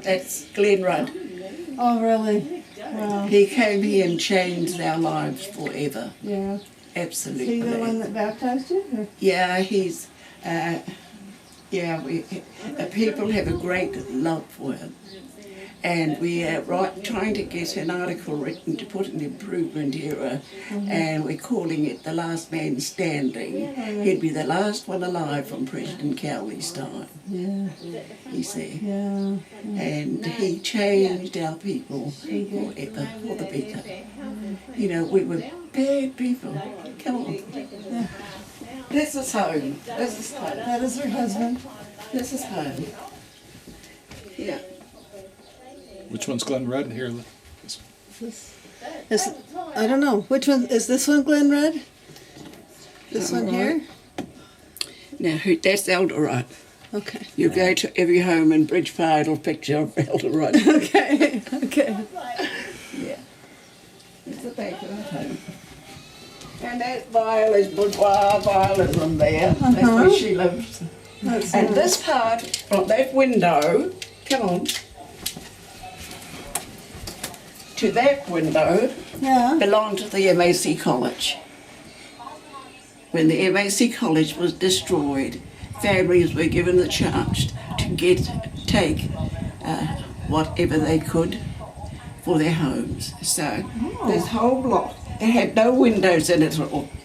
That's Glenn Rudd. Oh, really? Wow. He came here and changed our lives forever. Yeah. Absolutely. Is he the one that baptized you? Or? Yeah, he's, people have a great love for him. And we are trying to get an article written to put an improvement era, and we're calling it The Last Man Standing. He'd be the last one alive from President Cowley's time. Yeah. You see. Yeah. And he changed our people forever, for the better. You know, we were bad people. Come on. Yeah. This is home. This is home. That is her husband. This is home. Yeah. Which one's Glenn Rudd? Here. I don't know. Which one? Is this one Glenn Rudd? This one here? Now, that's Elder Rudd. Okay. You go to every home in Bridgefire, it'll picture of Elder Rudd. Okay. Okay. Yeah. It's the back of the home. And that boudoir violism there. That's where she lives. That's And nice. this part from that window, come on, to that window Yeah. belonged to the MAC College. When the MAC College was destroyed, families were given the chance to take whatever they could for their homes. So this whole block, it had no windows in it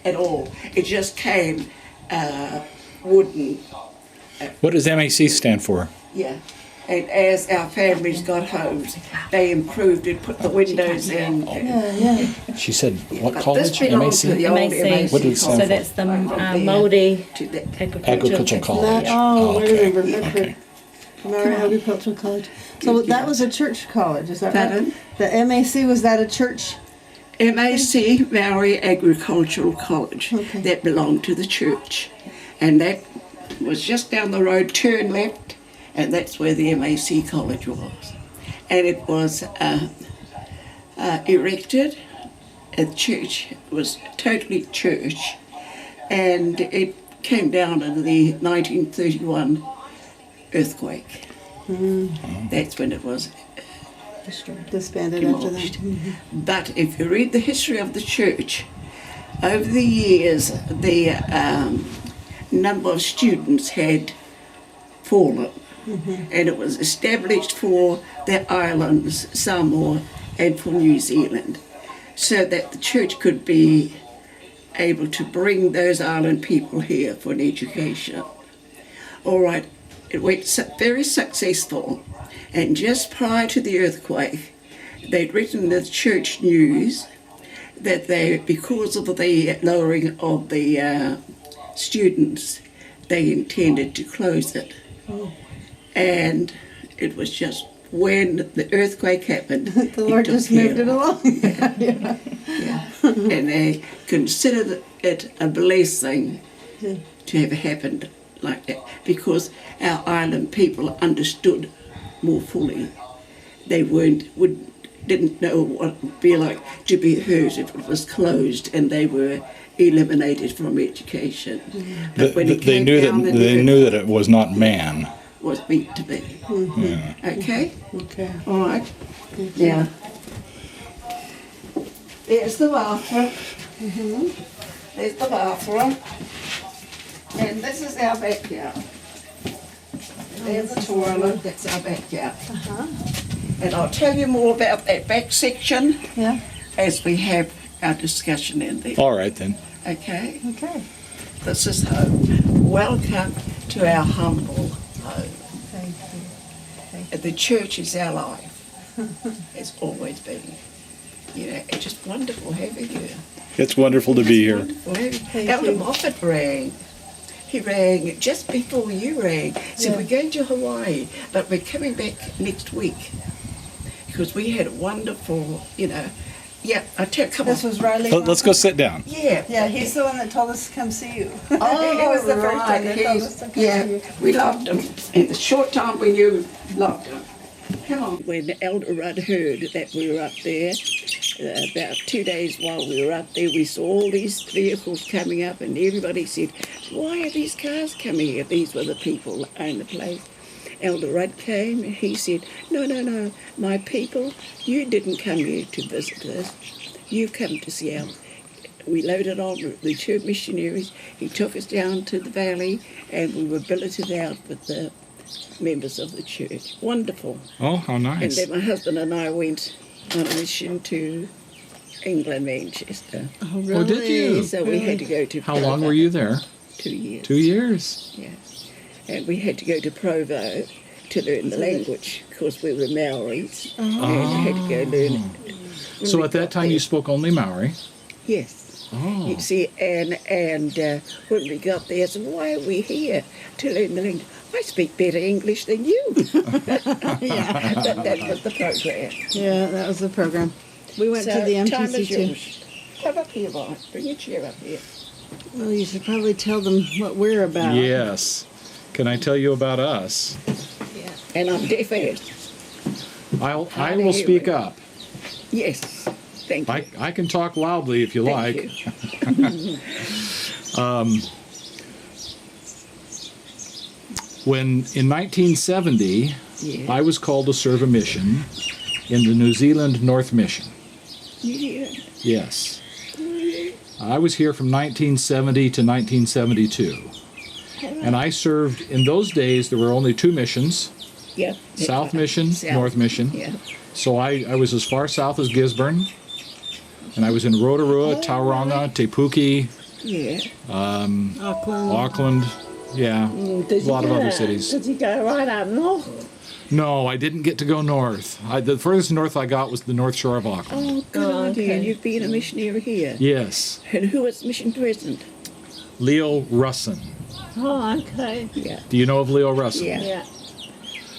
at all. It just came wooden. What does MAC stand for? Yeah. And as our families got homes, they improved it, put the windows in. Yeah, yeah. She said, what But college? this belongs to the old MAC. What did it stand So for? that's the there. Mouldy To the- Agricultural College. Oh, I okay. remember. Okay. Mary Agricultural College. So that was a church college, is that Pardon? right? The MAC, was that a church? MAC, Maori Agricultural College, Okay. that belonged to the church. And that was just down the road, turn left, and that's where the MAC College was. And it was erected, the church was totally church, and it came down in the 1931 earthquake. That's when it was Disbanded after demolished. that. But if you read the history of the church, over the years, the number of students had fallen, and it was established for the islands, Samoa, and for New Zealand, so that the church could be able to bring those island people here for an education. All right, it went very successful, and just prior to the earthquake, they'd written in the church news that they, because of the lowering of the students, they intended to close it. And it was just when the earthquake happened, The Lord took just moved care it along. yeah. And they considered it a blessing to have happened like that, because our island people understood more fully. They didn't know what it would be like to be hurt if it was closed and they were eliminated from education. But when it They came knew down that and they knew that it was not man. was meant to be. Yeah. Okay? Okay. All right. Yeah. There's the bathroom. There's the bathroom. And this is our backyard. There's the toilet, that's our backyard. And I'll tell you more about that back section Yeah. as we have our discussion in there. All right then. Okay? Okay. This is home. Welcome to our humble home. Thank you. The church is our life. It's always been. You know, it's just wonderful having you. It's wonderful to be here. Wonderful having you. Thank Elder you. Moffat rang. He rang just before you rang. Said, Yeah. we're going to Hawaii, but we're coming back next week. Because we had a wonderful, yeah, I tell you, come on. This was Riley. Let's go sit down. Yeah. Yeah, he's the one that told us to come see you. Oh, he was the first right. one that told us to come see Yeah, you. we loved him. In the short time we knew, loved him. Come on. When Elder Rudd heard that we were up there, about 2 days while we were up there, we saw all these vehicles coming up, and everybody said, why are these cars coming here? These were the people that owned the place. Elder Rudd came, he said, no, my people, you didn't come here to visit us. You've come to see our... We loaded on the church missionaries. He took us down to the valley and we were billeted out with the members of the church. Wonderful. Oh, how And nice. then my husband and I went on a mission to England, Manchester. Oh, really? Oh, did you? So we had to go to How long Provo. were you there? 2 years. 2 years. Yeah. And we had to go to Provo to learn the language because we were Maoris. And we had to go learn it. So at that time you spoke only Maori. Yes. Oh. You see, and when we got there, I said, why are we here to learn the language? I speak better English than you. Yeah. But that was the program. Yeah, that was the program. We went So, to the time MTC is too. yours. Come up here, Bob. Bring your chair up here. Well, you should probably tell them what we're about. Yes. Can I tell you about us? And I'm deaf as. I will speak up. Yes. Thank you. I can talk loudly if you Thank like. you. When in 1970, Yeah. I was called to serve a mission in the New Zealand North Mission. You hear? Yes. I was here from 1970 to 1972. And I served, in those days, there were only 2 missions, Yeah. South Mission, South. North Mission. Yeah. So I was as far south as Gisborne, and I was in Rotorua, Tauranga, Te Puke, Yeah. Auckland. Auckland, yeah, a lot of other cities. Did you go right up north? No, I didn't get to go north. The furthest north I got was the North Shore of Auckland. Oh, good Oh, idea. okay. You've been a missionary here. Yes, And who is mission president? Leo Russin. Oh, okay. Yeah. Do you know of Leo Russin? Yeah. Yeah.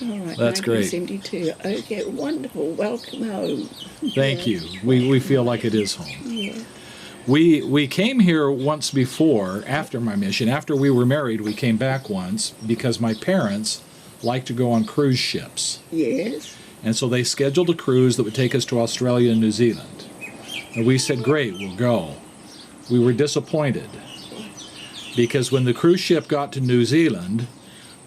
All right. That's great. 1972. Okay, wonderful. Welcome home. Thank you. We feel like it is home. Yeah. We came here once before, after my mission. After we were married, we came back once because my parents liked to go on cruise ships. Yes. And so they scheduled a cruise that would take us to Australia and New Zealand. And we said, great, we'll go. We were disappointed because when the cruise ship got to New Zealand,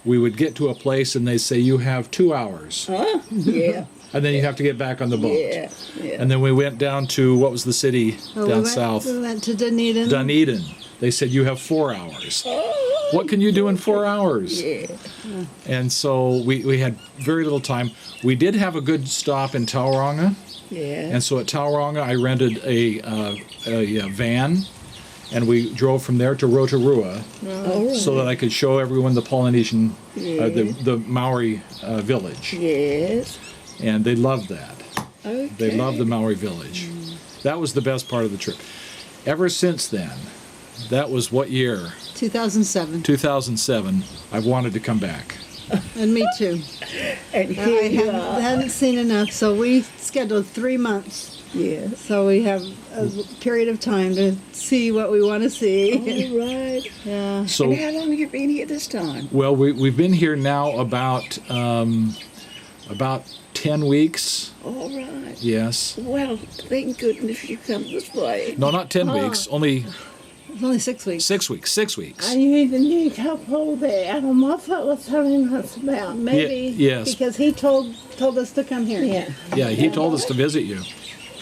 we would get to a place and they'd say, you have 2 hours. Huh? Yeah. And then you have to get back on the boat. Yeah. Yeah. And then we went down to, what was the city Oh, down we south? went to Dunedin. Dunedin. They said, you have 4 hours. What can you do in 4 hours? Yeah. And so we had very little time. We did have a good stop in Tauranga. Yeah. And so at Tauranga, I rented a van, and we drove from there to Rotorua All right. so that I could show everyone the Polynesian, Yeah. the Maori village. Yes. And they loved that. Okay. They loved the Maori village. That was the best part of the trip. Ever since then, that was what year? 2007. 2007, I've wanted to come back. And me too. And I here you are. hadn't seen enough, so we scheduled 3 months. Yes. So we have a period of time to see what we want to see. All right. Yeah. So, And how long have you been here this time? well, we've been here now about 10 weeks. All right. Yes. Well, thank goodness you come this way. No, not 10 weeks. Only It's only 6 weeks. 6 weeks. 6 weeks. Are you the new couple that Adam Moffat was telling us about? Maybe. yes. Because he told us to come here. Yeah. Yeah, he told us to visit you.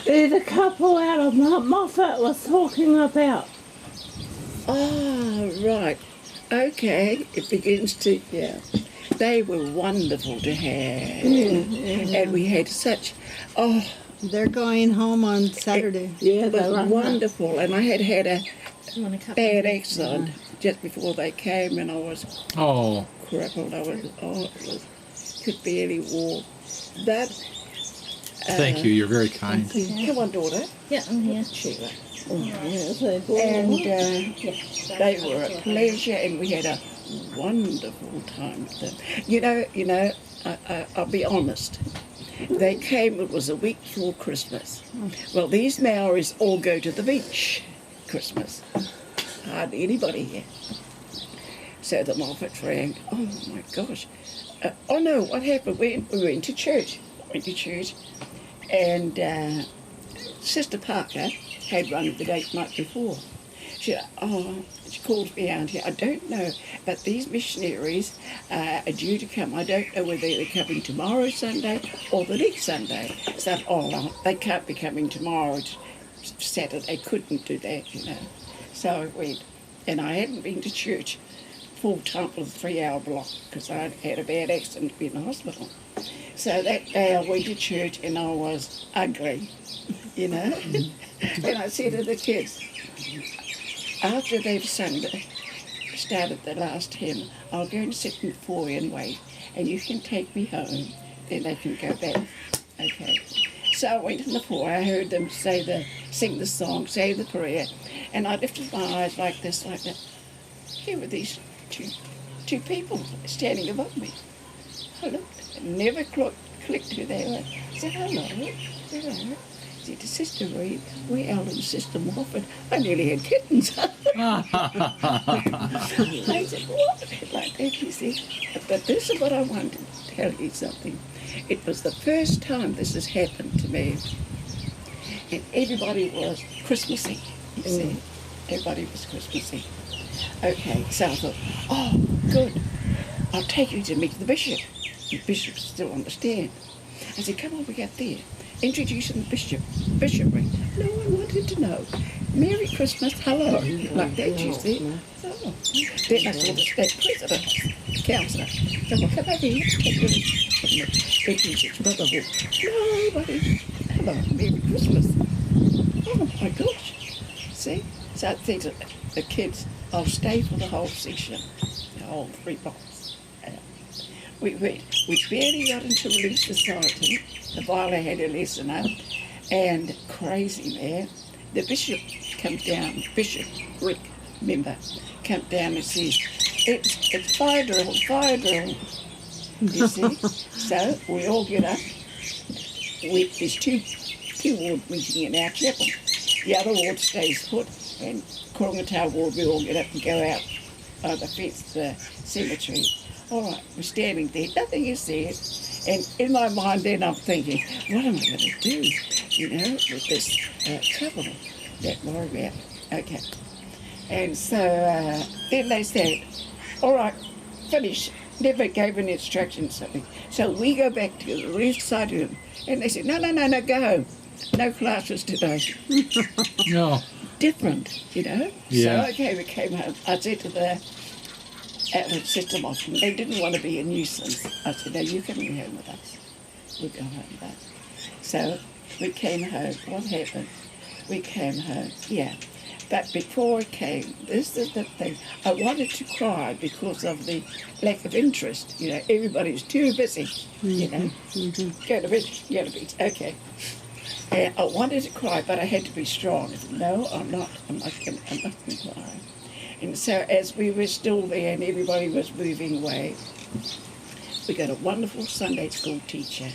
They're the couple Adam Moffat was talking about. Ah, right. Okay. It begins to, yeah. They were wonderful to have. And we had such, They're going home on Saturday. Yeah, it they was were wonderful. And I had a You want a cup bad of accident just before they came and I was Oh, crippled. Could barely walk. But, thank you. You're very kind. come on, daughter. Yeah, I'm here. Sheila. Yeah, so And they were a pleasure, and we had a wonderful time with them. You know, I'll be honest. They came, it was a week before Christmas. Well, these Maoris all go to the beach Christmas. Hardly anybody here. So the Moffat rang, oh my gosh. Oh no, what happened? We went to church. And Sister Parker had run the date night before. She called me auntie. I don't know, but these missionaries are due to come. I don't know whether they're coming tomorrow Sunday or the next Sunday. So, they can't be coming tomorrow. Saturday, couldn't do that, you know. So I went, and I hadn't been to church full time for the 3-hour block because I had a bad accident to be in the hospital. So that day I went to church and I was ugly, you know. And I said to the kids, after they've started the last hymn, I'll go and sit in the foyer and wait, and you can take me home, then they can go back. Okay. So I went in the foyer, I heard them sing the song, say the prayer, and I lifted my eyes like this, like that. Here were these two people standing above me. I looked, and never clicked who they were. I said, hello. I said to Sister Reid, we're Alan's Sister Moffat. I nearly had kittens. I said, what? Like that, you see. But this is what I wanted to tell you something. It was the first time this has happened to me. And everybody was Christmassy, you see. Everybody was Christmassy. Okay, so I thought, oh, good. I'll take you to meet the bishop. The bishop still on the stand. I said, come on, we get there. Introducing the bishopry. No one wanted to know. Merry Christmas, hello. Like that, you see. Oh. Then I saw the state president, councillor. So, well, come over here. Introduce brotherhood. Nobody. Hello, Merry Christmas. Oh my gosh. See? So I think to the kids, I'll stay for the whole session, the whole 3 blocks. We barely got into Relief Society. The Viola had a lesson up, and crazy man, the bishop comes down, Bishop Rick, member, comes down and says, it's fire drill, you see. So we all get up. There's two ward meeting in our chapel. The other ward stays put, and Kurungata ward, we all get up and go out by the fence, the cemetery. All right, we're standing there, nothing is there. And in my mind then I'm thinking, what am I going to do, you know, with this trouble that we're about. Okay. And so then they said, all right, finish. Never gave an instruction something. So we go back to the left side of them. And they said, no, go home. No classes today. No. Different, you know. Yeah. So okay, we came home. I said to the system often, they didn't want to be a nuisance. I said, no, you can be home with us. We'll go home with us. So we came home. What happened? We came home, yeah. But before we came, this is the thing. I wanted to cry because of the lack of interest. You know, everybody's too busy, you know. Go to beach, okay. And I wanted to cry, but I had to be strong. I said, no, I'm not going to cry. And so as we were still there and everybody was moving away, we got a wonderful Sunday school teacher.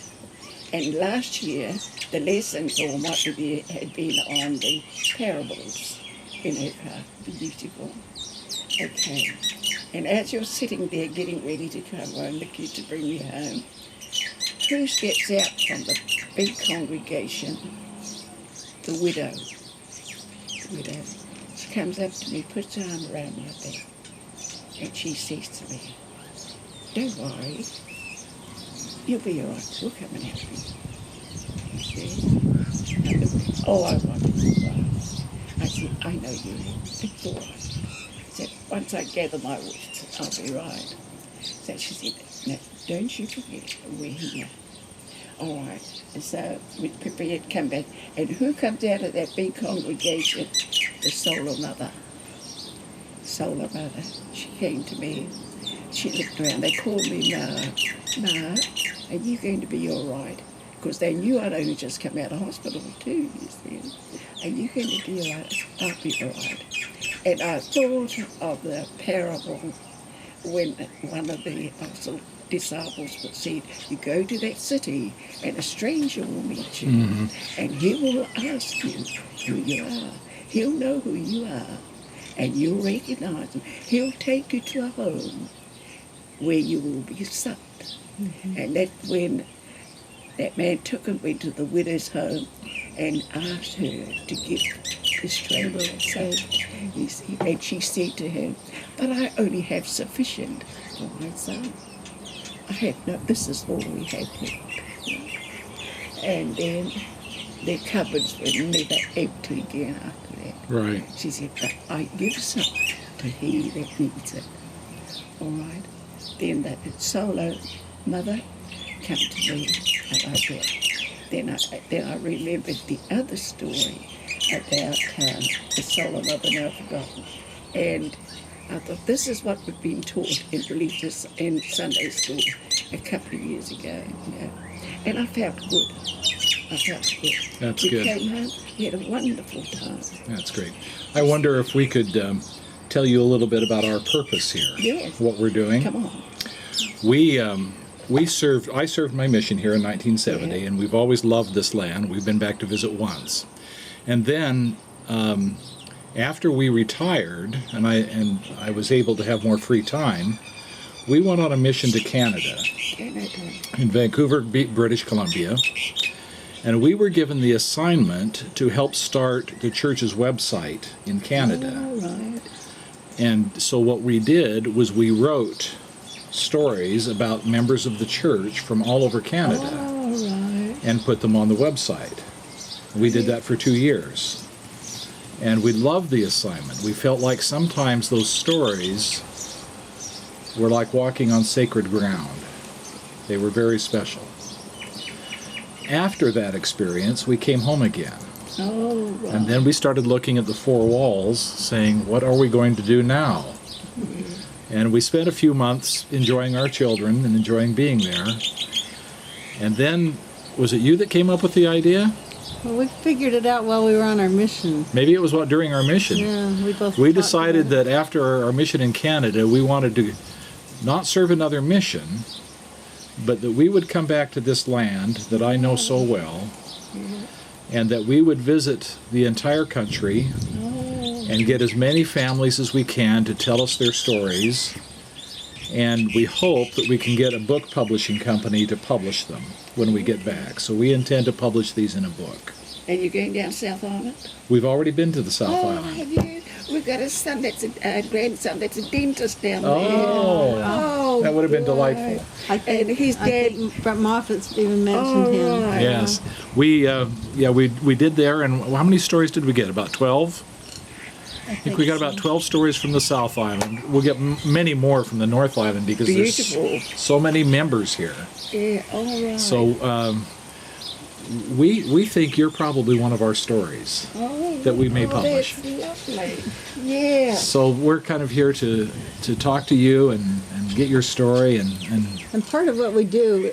And last year, the lessons all had been on the parables in her class. Beautiful. Okay. And as you're sitting there getting ready to come home, the kids to bring me home, who steps out from the big congregation? The widow. She comes up to me, puts her arm around my back, and she says to me, don't worry, you'll be all right, we'll come and help you. You see? Oh, I wanted to cry. I said, I know you, it's all right. I said, once I gather my wits, I'll be right. So she said, no, don't you forget, we're here. All right, and so we prepared to come back. And who comes out of that big congregation? The Solar Mother. She came to me. She looked around. They called me Ma, are you going to be all right? Because they knew I'd only just come out of hospital too, you see. Are you going to be all right? I'll be all right. And I thought of the parable when one of the disciples would say, you go to that city and a stranger will meet you and he will ask you who you are. He'll know who you are and you'll recognize him. He'll take you to a home where you will be sucked. And that's when that man took and went to the widow's home and asked her to give the stranger. So And she said to him, "But I only have sufficient for my son. I have no, this is all we have left." And then their cupboards were never empty again after that. Right. She said, "But I give some to he that needs it." All right. Then the solo mother came to me about that. Then I remembered the other story about the solo mother, now forgotten. And I thought, this is what we've been taught in religious and Sunday school a couple of years ago. You know. And I felt good. That's we good. Came home, we had a wonderful time. That's great. I wonder if we could tell you a little bit about our purpose here. Yes. What we're doing. Come on. I served my mission here in 1970, and we've always loved this land. We've been back to visit once. And then after we retired, and I was able to have more free time, we went on a mission to Canada, in Vancouver, British Columbia. And we were given the assignment to help start the church's website in Canada. All right. And so what we did was we wrote stories about members of the church from all over Canada All right. and put them on the website. We did that for 2 years. And we loved the assignment. We felt like sometimes those stories were like walking on sacred ground. They were very special. After that experience, we came home again. Oh, right. And then we started looking at the four walls, saying, what are we going to do now? And we spent a few months enjoying our children and enjoying being there. And then, was it you that came up with the idea? Well, we figured it out while we were on our mission. Maybe it was during our mission. Yeah, we both. We talked decided about it. that after our mission in Canada, we wanted to not serve another mission, but that we would come back to this land that I know so well, and that we would visit the entire country and get as many families as we can to tell us their stories. And we hope that we can get a book publishing company to publish them when we get back. So we intend to publish these in a book. And you're going down South Island? We've already been to the South Oh, Island. have you? We've got a son that's a grandson that's a dentist down there. Oh, that would have been boy. delightful. I think, And his I dad. think Brett Moffat's even mentioned him. right. Yes, we did there, and how many stories did we get? About 12. I think we got about 12 stories from the South Island. We'll get many more from the North Island because Beautiful. there's so many members here. Yeah, all right. So we think you're probably one of our stories that we may publish. That's lovely. Yeah. So we're kind of here to talk to you and get your story and And part of what we do,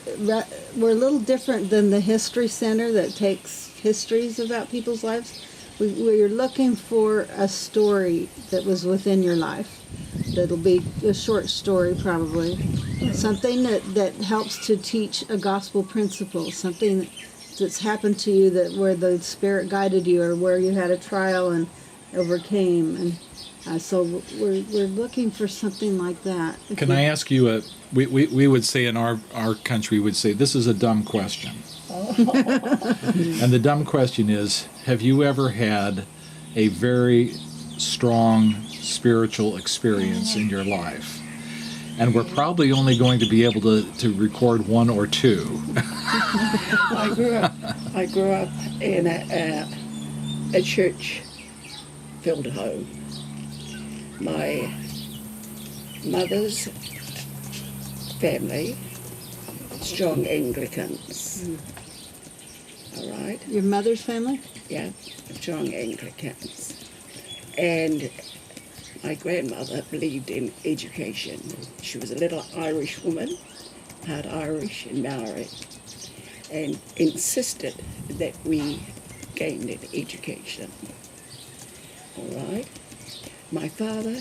we're a little different than the History Center that takes histories about people's lives. We're looking for a story that was within your life. That'll be a short story probably. Something that helps to teach a gospel principle, something that's happened to you where the Spirit guided you or where you had a trial and overcame. And so we're looking for something like that. Can I ask you we would say in our country, would say, this is a dumb question. And the dumb question is, have you ever had a very strong spiritual experience in your life? And we're probably only going to be able to record one or two. I grew up in a church-filled home. My mother's family, strong Anglicans. All right? Your mother's family? Yeah, strong Anglicans. And my grandmother believed in education. She was a little Irish woman, part Irish and Maori, and insisted that we gain an education. All right? My father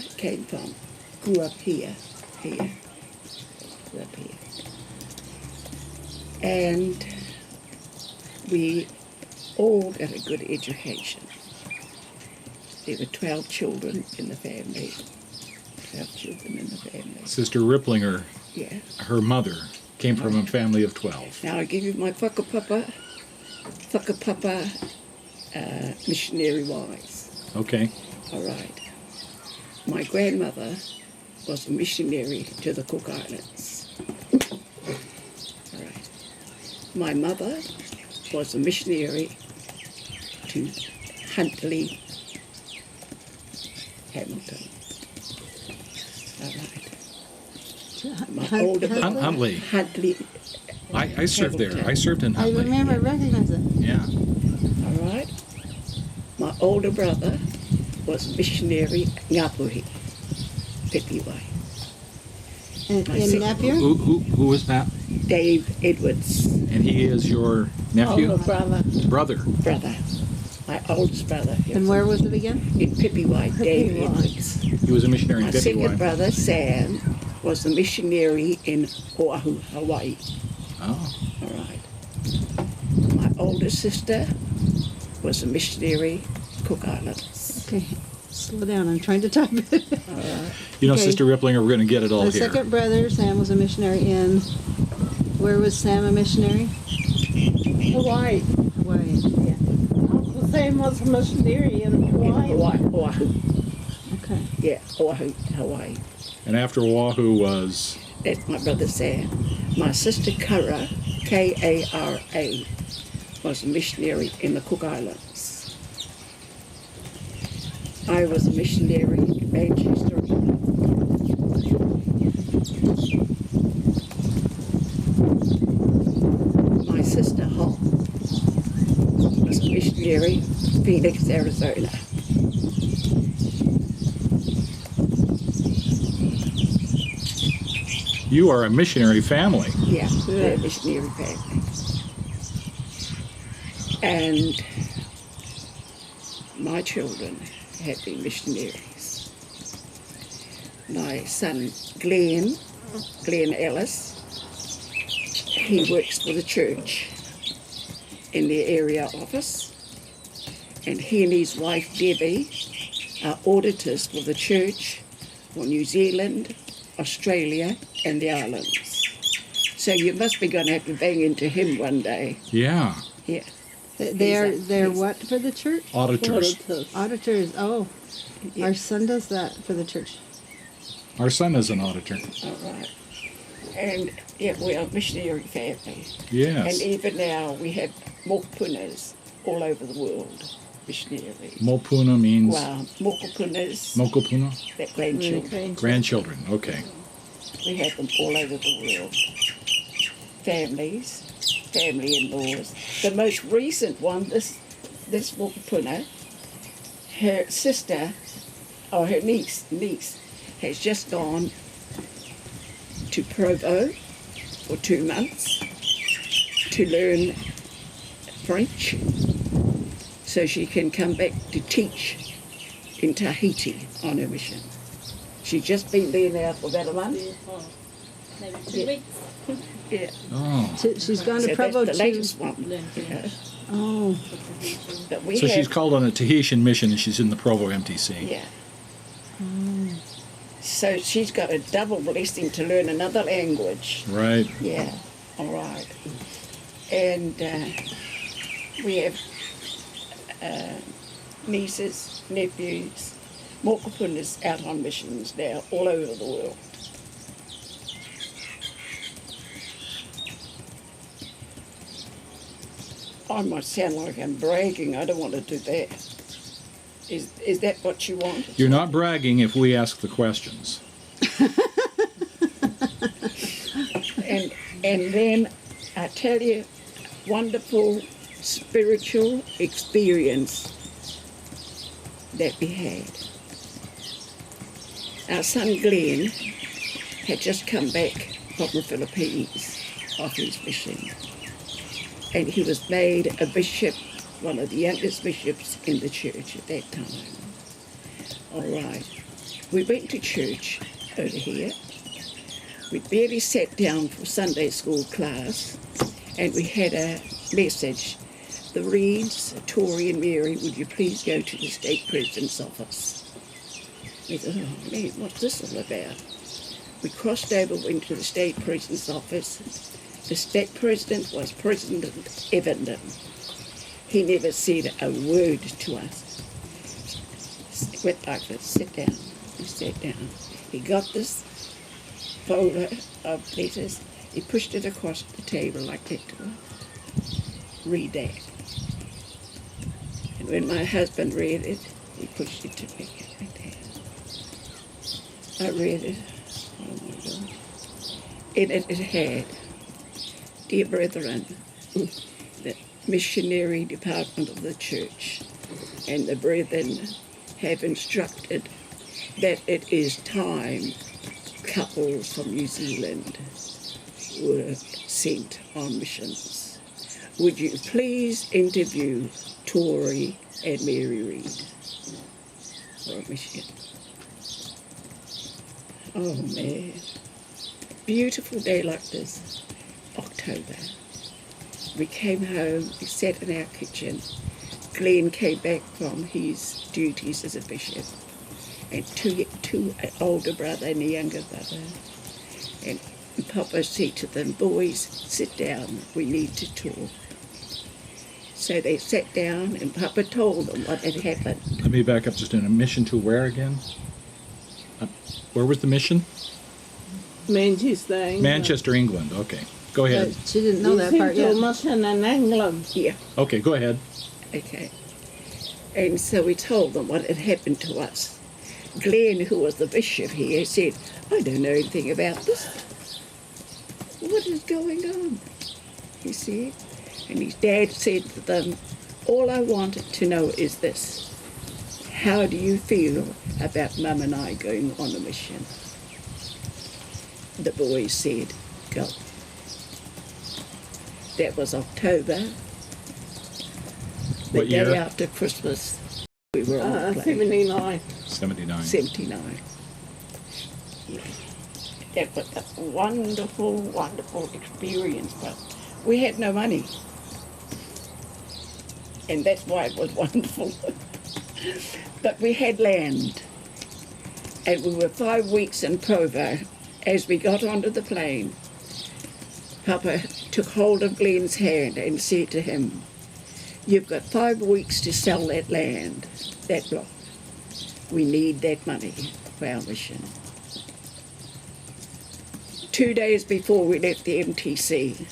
grew up here. And we all got a good education. There were 12 children in the family. 12 children in the family. Sister Ripplinger, Yeah. her mother, came from a family of 12. Now I give you my whakapapa missionary wise. Okay. All right. My grandmother was a missionary to the Cook Islands. All right. My mother was a missionary to Huntley, Hamilton. All right. My older brother, Huntley. Huntley. I served there. I served in I Huntley. remember, recognize it. Yeah. All right. My older brother was missionary Ngapuhi, Pipiwai. In Napier? Who was that? Dave Edwards, And he is your nephew? Older brother. Brother. brother, my oldest brother. And where was it again? In Pipiwai, Dave Pipiwai. Edwards. He was a missionary My in second Pipiwai. brother, Sam, was a missionary in Oahu, Hawii. Oh. All right. My older sister was a missionary, Cook Islands. Okay, slow down. I'm trying to type it. All right. You know, Okay. Sister Riplinger, we're going to get it all My here. second brother, Sam, was a missionary in. Where was Sam a missionary? Hawaii. Hawaii. Uncle Sam was a missionary in In Hawaii. Oahu. Okay. Yeah, Oahu, Hawaii. And after Oahu was... That's my brother Sam. My sister Kara, Kara, was a missionary in the Cook Islands. I was a missionary in Manchester. My sister Hop was a missionary in Phoenix, Arizona. You are a missionary family. Yeah, they're a missionary family. And my children have been missionaries. My son Glenn Ellis, he works for the church in the area office. And he and his wife Debbie are auditors for the church for New Zealand, Australia and the islands. So you must be going to have to bang into him one day. Yeah. Yeah. They're he's- what for the church? Auditors. Auditors. Oh, Yeah. our son does that for the church. Our son is an auditor. All right. And yeah, we are a missionary family. Yes. And even now we have mokupunas all over the world, missionaries. Mopuna means... Wow, mokupunas, Mokopuna? that grandchildren. Grandchildren. Okay. We have them all over the world. Families, family-in-laws. The most recent one, this mokupuna, her sister, or her niece, has just gone to Provo for 2 months to learn French so she can come back to teach in Tahiti on her mission. She's just been there now for about a month. Maybe Yeah. 2 weeks. Yeah. Oh. She's gone to So Provo that's the latest to. one. Yeah. Oh, But we So have, she's called on a Tahitian mission and she's in the Provo MTC. Yeah. So she's got a double blessing to learn another language. Right. Yeah, all right. And we have nieces, nephews, mokupunas out on missions now all over the world. I might sound like I'm bragging. I don't want to do that. Is that what you want? You're not bragging if we ask the questions. And then I tell you, wonderful spiritual experience that we had. Our son Glenn had just come back from the Philippines off his mission. And he was made a bishop, one of the youngest bishops in the church at that time. All right. We went to church over here. We barely sat down for Sunday school class, and we had a message. The Reids, Tori and Mary, would you please go to the state president's office? We thought, oh man, what's this all about? We crossed over, went to the state president's office. The state president was President Evendon. He never said a word to us. Went like this, sit down. He sat down. He got this folder of letters. He pushed it across the table like that to her. Read that. And when my husband read it, he pushed it to me like that. I read it. Oh my God. In it, it had, "Dear brethren, the missionary department of the church and the brethren have instructed that it is time couples from New Zealand were sent on missions. Would you please interview Tori and Mary Reid for a mission?" Oh man, beautiful day like this, October. We came home, we sat in our kitchen. Glenn came back from his duties as a bishop, and two older brother and a younger brother. And Papa said to them, "Boys, sit down, we need to talk." So they sat down and Papa told them what had happened. Let me back up just in a mission to where again? Where was the mission? Manchester, England. Manchester, England. Okay. Go ahead. But she didn't know that part yet. Mission in England. Yeah, Okay, go ahead. okay. And so we told them what had happened to us. Glenn, who was the bishop here, said, "I don't know anything about this. What is going on?" He said. And his dad said to them, "All I wanted to know is this. How do you feel about Mum and I going on a mission?" The boys said, "Go." That was October. The What year? day after Christmas, we were on the plane. 79. 79. 79. Yeah. That was a wonderful, wonderful experience, but we had no money. And that's why it was wonderful. But we had land. And we were 5 weeks in Provo. As we got onto the plane, Papa took hold of Glenn's hand and said to him, "You've got 5 weeks to sell that land, that block. We need that money for our mission." 2 days before we left the MTC,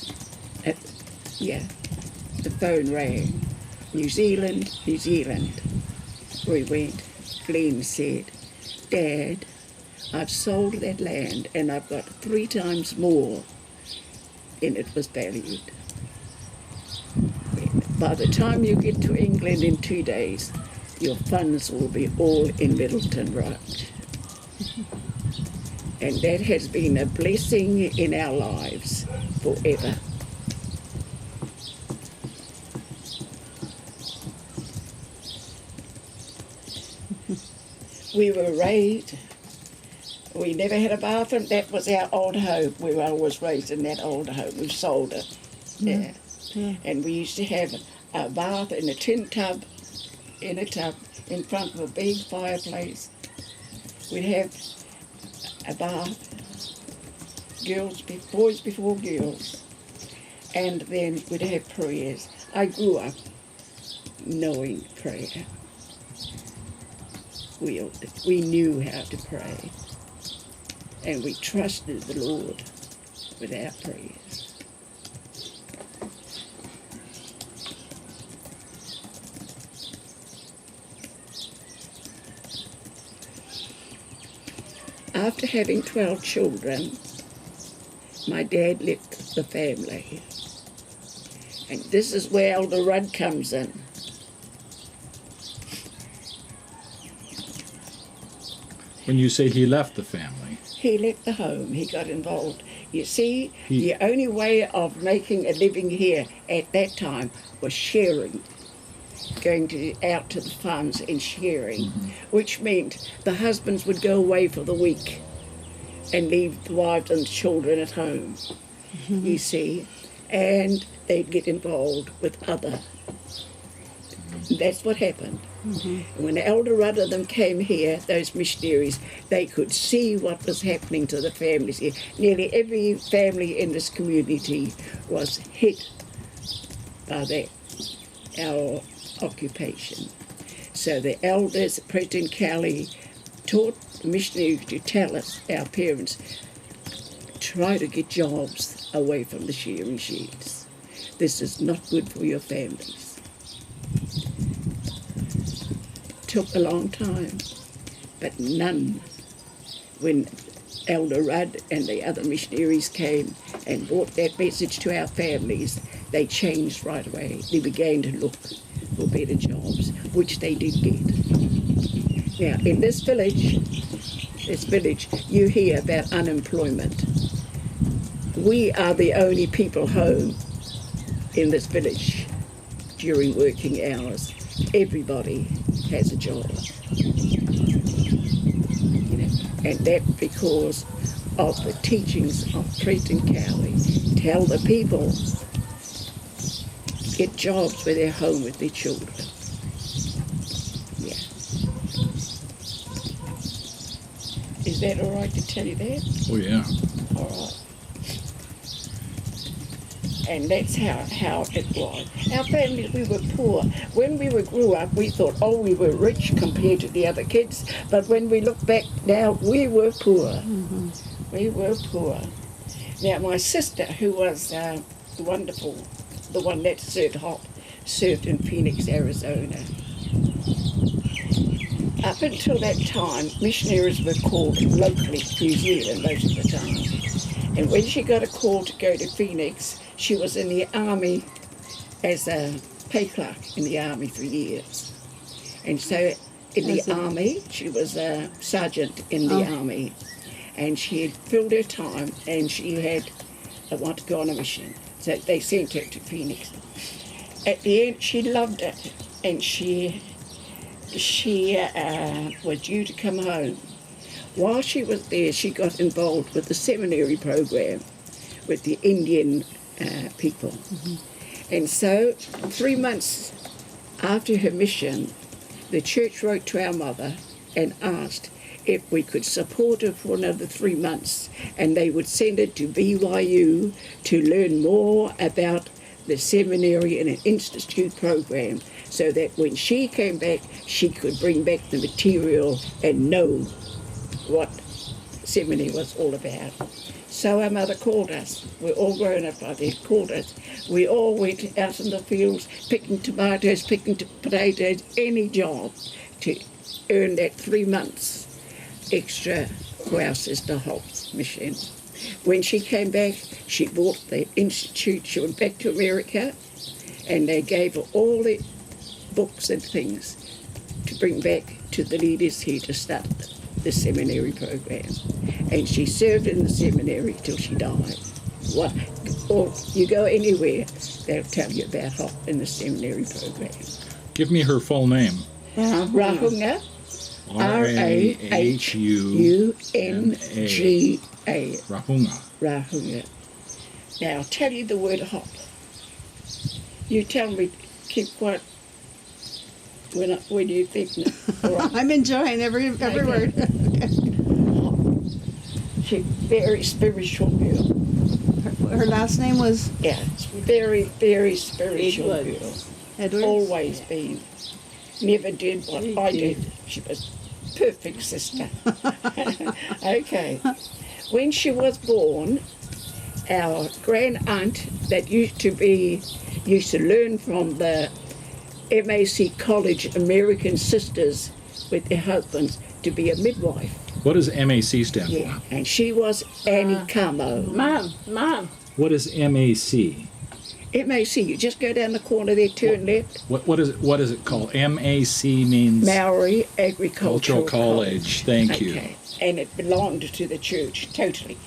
the phone rang. New Zealand, New Zealand. We went. Glenn said, "Dad, I've sold that land and I've got 3 times more than it was valued. By the time you get to England in 2 days, your funds will be all in Middleton Road." And that has been a blessing in our lives forever. We were raised. We never had a bathroom. That was our old home. We were always raised in that old home. We sold it. Yeah. And we used to have a bath in a tin tub, in front of a big fireplace. We'd have a bath, boys before girls, and then we'd have prayers. I grew up knowing prayer. We knew how to pray, and we trusted the Lord with our prayers. After having 12 children, my dad left the family. And this is where Elder Rudd comes in. When you say he left the family, He left the home, he got involved. You see, the only way of making a living here at that time was sharing. Going out to the farms and sharing, which meant the husbands would go away for the week and leave the wives and children at home, you see, and they'd get involved with other. That's what happened. And when the Elder Rudd of them came here, those missionaries, they could see what was happening to the families here. Nearly every family in this community was hit by our occupation. So the elders, President Kelly, taught the missionary to tell us, our parents, try to get jobs away from the shearing sheds. This is not good for your families. Took a long time, but none. When Elder Rudd and the other missionaries came and brought that message to our families, they changed right away. They began to look for better jobs, which they did get. Now, in this village, you hear about unemployment. We are the only people home in this village during working hours. Everybody has a job. And that because of the teachings of President Cowley. Tell the people, get jobs where they're home with their children. Yeah. Is that all right to tell you that? Oh, yeah. All right. And that's how it was. Our families, we were poor. When we grew up, we thought, oh, we were rich compared to the other kids. But when we look back now, we were poor. Mm-hmm. We were poor. Now, my sister, who was the one that served in Phoenix, Arizona. Up until that time, missionaries were called locally New Zealand most of the time. And when she got a call to go to Phoenix, she was in the army as a pay clerk in the army for years. And so in the army, she was a sergeant in the army. And she had filled her time and she had wanted to go on a mission. So they sent her to Phoenix. At the end, she loved it. And she was due to come home. While she was there, she got involved with the seminary program with the Indian people. Mm-hmm. And so 3 months after her mission, the church wrote to our mother and asked if we could support her for another 3 months, and they would send her to BYU to learn more about the seminary and an institute program, so that when she came back, she could bring back the material and know what seminary was all about. So our mother called us. We're all grown up by then, called us. We all went out in the fields picking tomatoes, picking potatoes, any job to earn that 3 months extra for our sister Holt's mission. When she came back, she bought the institute. She went back to America, and they gave her all the books and things to bring back to the leaders here to start the seminary program. And she served in the seminary till she died. Or you go anywhere, they'll tell you about her in the seminary program. Give me her full name. Rauhunga. R-A-H-U-N-G-A. Rauhunga. Now, I'll tell you the word hop. You tell me, keep quiet. When you think now. Right. I'm enjoying every word. She's very spiritual girl. Her last name was? Yeah, very, very spiritual girl. Edwards? Always been. Never did what I did. She was perfect sister. Okay. When she was born, our grand aunt that used to learn from the MAC College American sisters with their husbands to be a midwife. What does MAC stand for? Yeah, and she was Annie Camo. Mom. What is MAC? MAC, you just go down the corner there, turn left. What is it called? MAC means Maori Agricultural College. Thank you. And it belonged to the church, totally.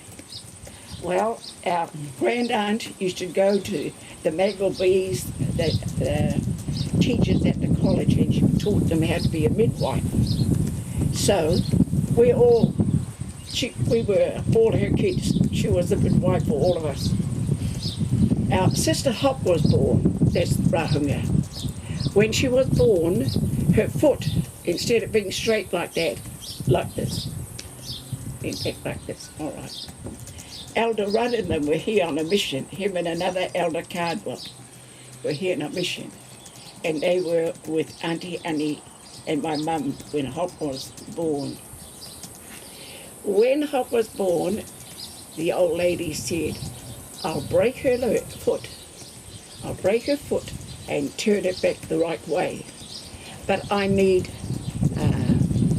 Well, our grand aunt used to go to the Magglebees, the teachers at the college, and she taught them how to be a midwife. So we were all her kids. She was the midwife for all of us. Our sister Hop was born, that's Rauhunga. When she was born, her foot, instead of being straight like that, like this, like this, all right. Elder Rudd and them were here on a mission. Him and another Elder Cardwell were here on a mission. And they were with Auntie Annie and my mum when Hop was born. when Hop was born, the old lady said, I'll break her foot. I'll break her foot and turn it back the right way. But I need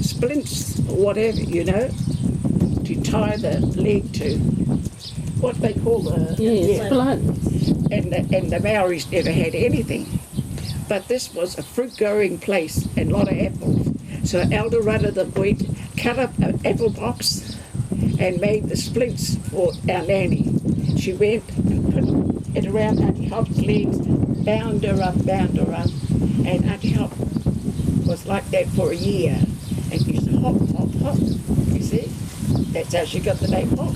splints or whatever, to tie the leg to. What they call the... Yes, blood. And the Maoris never had anything. But this was a fruit-growing place and a lot of apples. So Elder Rudd of the went, cut up an apple box and made the splints for our nanny. She went and put it around Auntie Hop's legs, bound her up, and Auntie Hop was like that for a year. And she used to hop, hop, hop, you see? That's how she got the name Hop.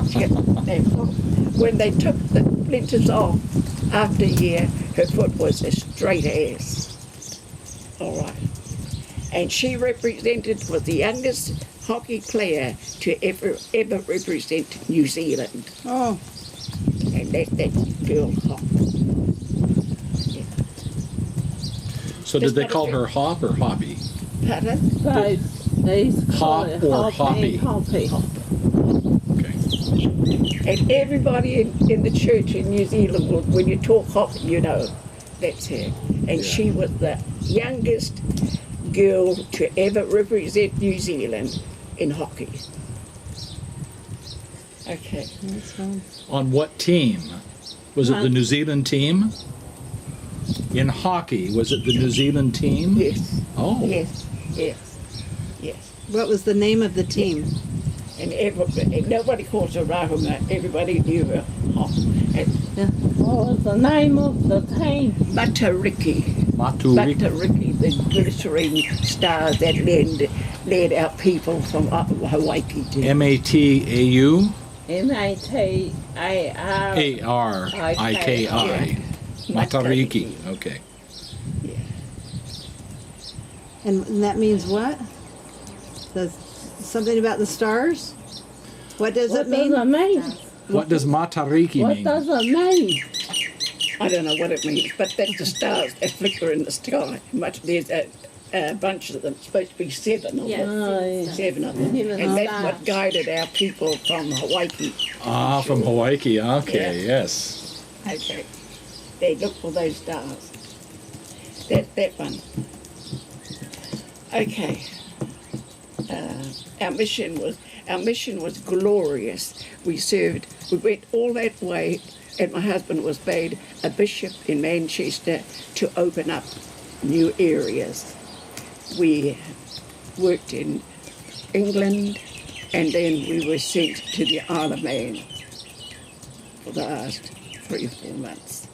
She got the name Hop. When they took the splinters off, after a year, her foot was as straight as. All right. And she was the youngest hockey player to ever represent New Zealand. Oh, And that girl Hop. Yeah. So did they call her Hop or Hoppy? Pardon? Both. These Hop or Hoppy? Hoppy. Okay. And everybody in the church in New Zealand, when you talk Hop, that's her. And she was the youngest girl to ever represent New Zealand in hockey. Okay. that's fine. On what team? Was it the New Zealand team? In hockey, was it the New Zealand team? Yes. Oh. Yes. What was the name of the team? And nobody calls her Rauhunga. Everybody knew her. And What was the name of the team? Matariki. Maturiki. Matariki, the glittering stars that led our people from Hawaii to... M-A-T-A-U? Matariki. A-R-I-K-I. Matariki. Okay. Yeah. And that means what? Something about the stars? What does What it mean? does it mean? What does Matariki What mean? does it mean? I don't know what it means, but that's the stars that flicker in the sky. There's a bunch of them, supposed to be 7 of them. Oh, yeah. 7 of them. Seven And that's stars. what guided our people from Hawaii. Ah, from Hawaii. Okay, Yeah. yes. Okay. They look for those stars. That one. Okay. Our mission was glorious. We went all that way, and my husband was made a bishop in Manchester to open up new areas. We worked in England, and then we were sent to the Isle of Man for the last 3 or 4 months.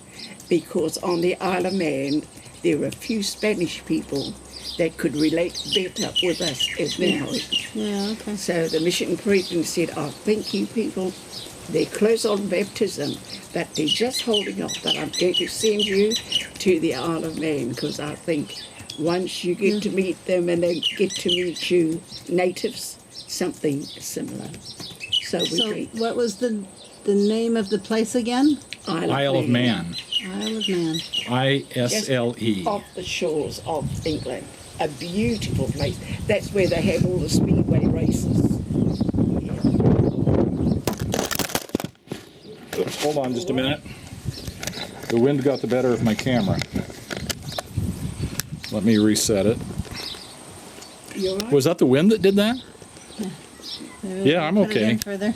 Because on the Isle of Man, there were a few Spanish people that could relate better with us as Maoris. Yeah, okay. So the mission president said, oh, thank you people. They're close on baptism, but they're just holding off. But I'm going to send you to the Isle of Man, because I think once you get to meet them and they get to meet you natives, something similar. So we So went what was the name of the place again? Isle of Man. Isle of Man. I-S-L-E. Off the shores of England. A beautiful place. That's where they have all the speedway races. Oops, hold on just a minute. The wind got the better of my camera. Let me reset it. You all right? Was that the wind that did that? Maybe Yeah, I'm put it in okay. Further.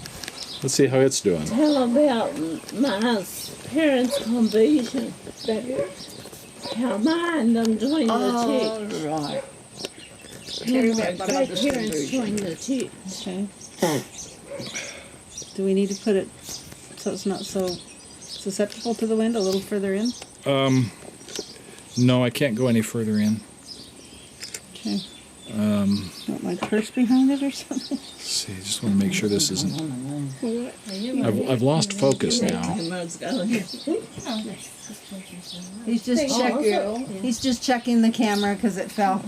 Let's see how it's doing. Tell about my parents' conversion. How mine them joined the church. Right. My about Mother's parents conversion. joined the church. Okay. Do we need to put it so it's not so susceptible to the wind? A little further in? No, I can't go any further in. Okay. Want my purse behind it or something? Let's see, I just want to make sure this isn't... I've lost focus now. He's just checking. He's just checking the camera because it fell.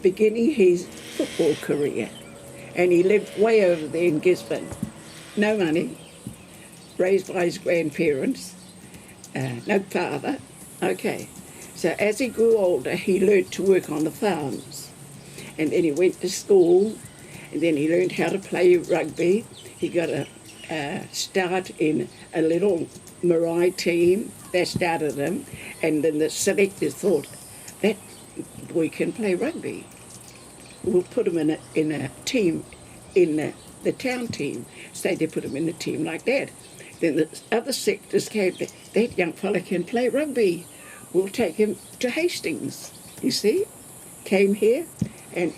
Beginning his football career, and he lived way over there in Gisborne. No money, raised by his grandparents, no father. Okay, so as he grew older, he learned to work on the farms, and then he went to school, And then he learned how to play rugby. He got a start in a little Marae team. That started him. And then the selectors thought, that boy can play rugby. We'll put him in a team, in the town team. So they put him in a team like that. Then the other sectors came, that young fella can play rugby. We'll take him to Hastings, you see. Came here and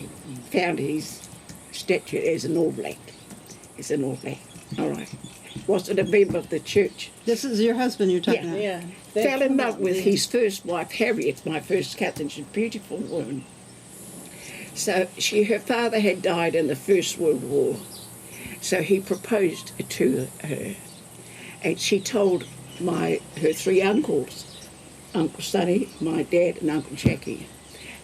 found his statue as an All Black. He's an All Black, all right. Wasn't a member of the church. This is your husband you're talking about? Yeah. Fell in love with his first wife, Harriet, my first cousin. She's a beautiful woman. So her father had died in the First World War. So he proposed to her. And she told her three uncles, Uncle Sonny, my dad, and Uncle Jackie.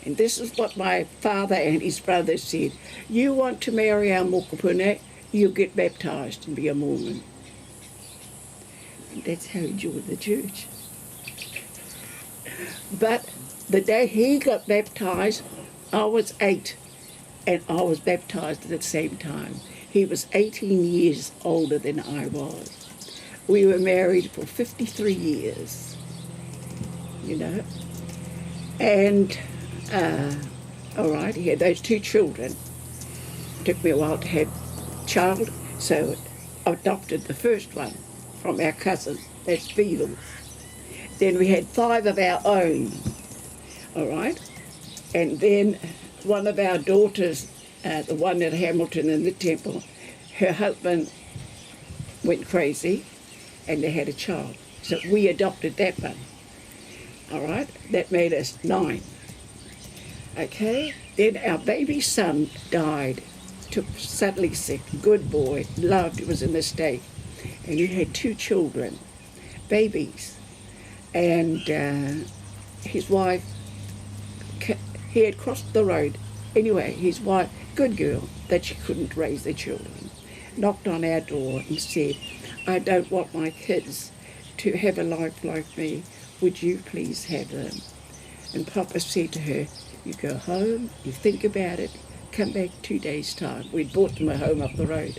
And this is what my father and his brother said. You want to marry our mokopuna, you get baptised and be a Mormon. And that's how he joined the church. But the day he got baptised, I was 8, and I was baptised at the same time. He was 18 years older than I was. We were married for 53 years, you know. And, all right, he had those 2 children. It took me a while to have a child, so I adopted the first one from our cousin, that's Beadle. Then we had 5 of our own, all right. And then one of our daughters, the one at Hamilton in the Temple, her husband went crazy and they had a child. So we adopted that one. All right, that made us 9. Okay, then our baby son died, took suddenly sick, good boy, loved, was in the state. And he had 2 children, babies. And his wife, he had crossed the road. Anyway, his wife, good girl, that she couldn't raise the children, knocked on our door and said, I don't want my kids to have a life like me. Would you please have them? And Papa said to her, you go home, you think about it, come back 2 days' time. We'd bought them a home up the road.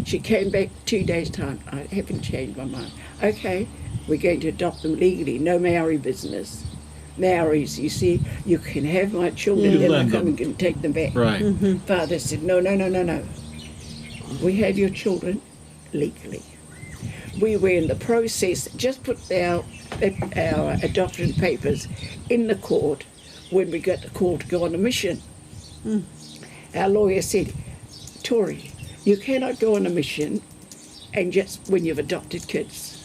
She came back 2 days' time. I haven't changed my mind. Okay, we're going to adopt them legally, no Maori business. Maoris, you see, you can have my children, then I come and can take them back. Right. Mm-hmm. Father said, no. We have your children legally. We were in the process, just put our adoption papers in the court when we got the call to go on a mission. Mm. Our lawyer said, Tori, you cannot go on a mission and just when you've adopted kids.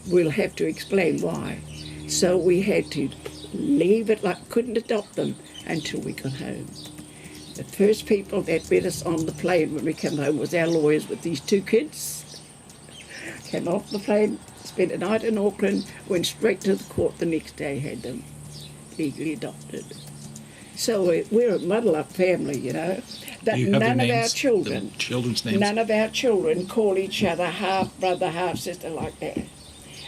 We'll have to explain why. So we had to leave it, like couldn't adopt them until we got home. The first people that met us on the plane when we came home was our lawyers with these 2 kids. Came off the plane, spent a night in Auckland, went straight to the court the next day, had them legally adopted. So we're a muddle-up family, you know. That Do you have none their of our names, children, the children's names? none of our children call each other half brother, half sister like that.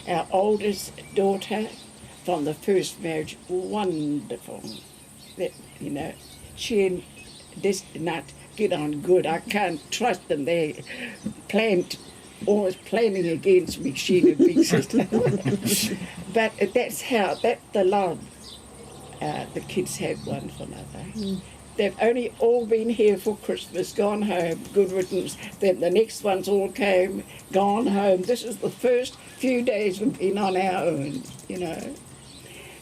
Our oldest daughter from the first marriage, wonderful. That, you know, she and this not get on good. I can't trust them. They always planning against me, she and her big sister. But that's the love the kids have one for another. Mm. They've only all been here for Christmas, gone home, good riddance. Then the next ones all came, gone home. This is the first few days we've been on our own, you know.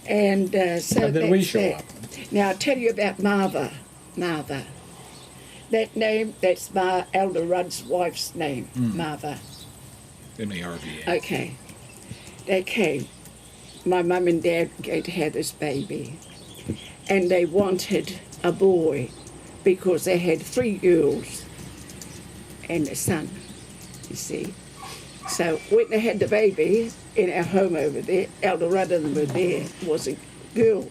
And so and then we show up. Now I'll tell you about Marva. That name, that's Elder Rudd's wife's name, Marva. M-A-R-V-A. Okay. They came. My mum and dad were going to have this baby. And they wanted a boy because they had 3 girls and a son, you see. So when they had the baby in our home over there, Elder Rudd and them were there, was a girl.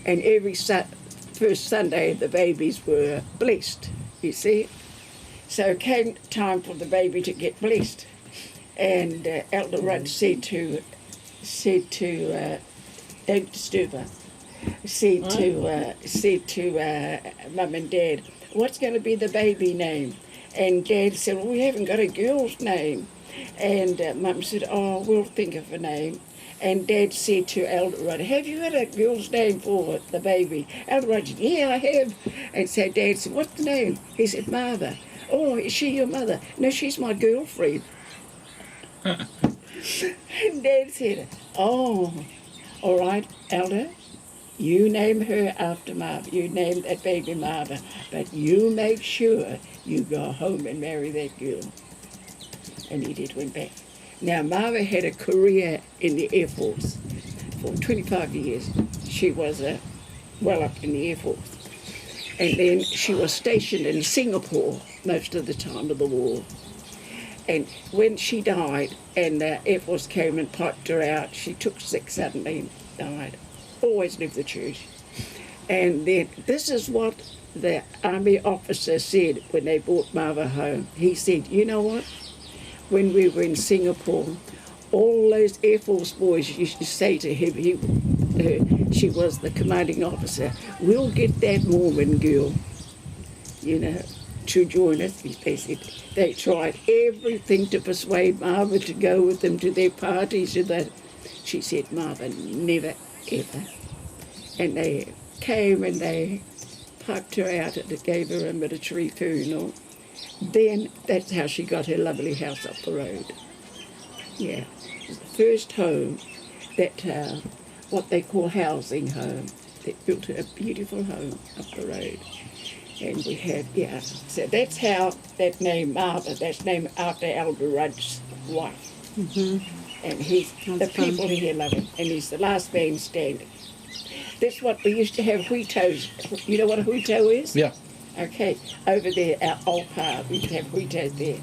And every first Sunday the babies were blessed, you see. So it came time for the baby to get blessed. And Elder Rudd said to don't disturb her, said to Mum and Dad, what's going to be the baby name? And Dad said, well, we haven't got a girl's name. And Mum said, oh, we'll think of a name. And Dad said to Elder Rudd, have you got a girl's name for the baby? Elder Rudd said, yeah, I have. And so Dad said, what's the name? He said, Marva. Oh, is she your mother? No, she's my girlfriend. And Dad said, oh, all right, Elder, you name her after Marva. You name that baby Marva. But you make sure you go home and marry that girl. And he did, went back. Now, Marva had a career in the Air Force for 25 years. She was well up in the Air Force. And then she was stationed in Singapore most of the time of the war. And when she died and the Air Force came and piped her out, she took sick suddenly and died. Always lived the church. And then this is what the Army officer said when they brought Marva home. He said, you know what? When we were in Singapore, all those Air Force boys used to say to him, she was the commanding officer, we'll get that Mormon girl, you know, to join us. They said they tried everything to persuade Marva to go with them to their parties. And that. She said, Marva, never, ever. And they came and they piped her out and gave her a military funeral. Then that's how she got her lovely house up the road. Yeah, it was the first home that, what they call housing home. They built her a beautiful home up the road. And we had, yeah, so that's how that name Marva, that's named after Elder Rudd's wife. Mm-hmm. And he's, the people here love him, and he's the last man standing. That's what we used to have huitos. You know what a huito is? Yeah. Okay, over there, our old park, we used to have huitos there.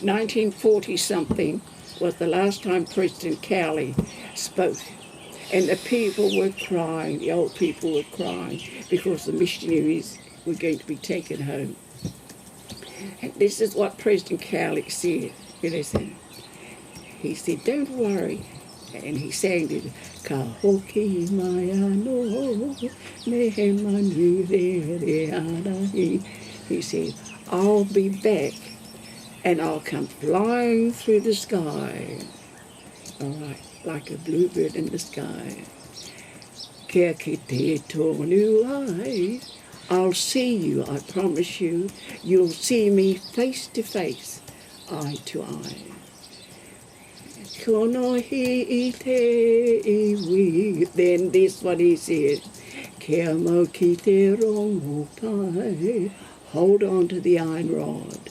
1940-something was the last time President Cowley spoke. And the people were crying, the old people were crying, because the missionaries were going to be taken home. And this is what President Cowley said. You listen. He said, don't worry. And he sang it, Ka hoki mai ano, nehe mani re re anahi. He said, I'll be back and I'll come flying through the sky. All right, like a bluebird in the sky. Kia ki te tonu ai. I'll see you, I promise you. You'll see me face to face, eye to eye. Then this what he said. Kia mau ki te rongo pai. Hold on to the iron rod.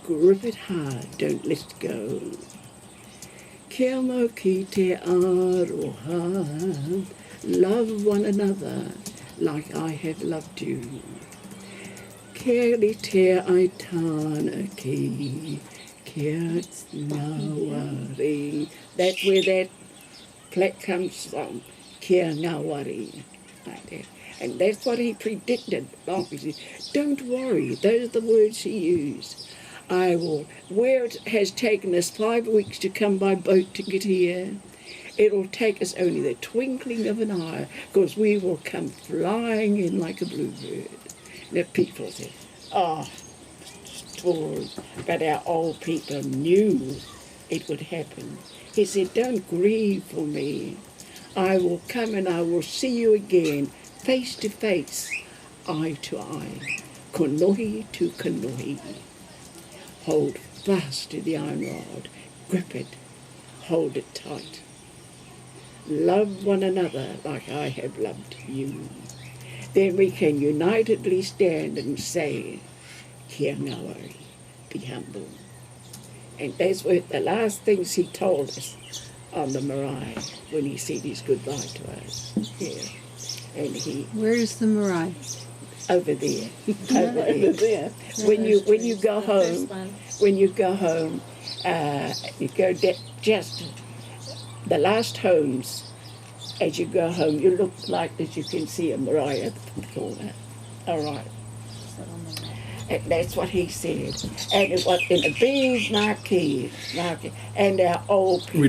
Grip it hard, don't let it go. Kia mau ki te aroha. Love one another like I have loved you. Kia li te aitana ki. That's where that plaque comes from, Kia Ngawari, like that. And that's what he predicted. He said, don't worry, those are the words he used. I will, where it has taken us 5 weeks to come by boat to get here, it'll take us only the twinkling of an eye, because we will come flying in like a bluebird. The people said, oh, but our old people knew it would happen. He said, don't grieve for me. I will come and I will see you again, face to face, eye to eye, kanohi to kanohi. Hold fast to the iron rod, grip it, hold it tight. Love one another like I have loved you. Then we can unitedly stand and say, Kia ngawari, be humble. And that's what the last things he told us on the marae when he said his goodbye to us. Yeah. And he Where's the marae? over there. Over there. When you go home, you go just the last homes. As you go home, you look like that you can see a marae at the corner. All right. And that's what he said. And it was in a big marquee. And our old people.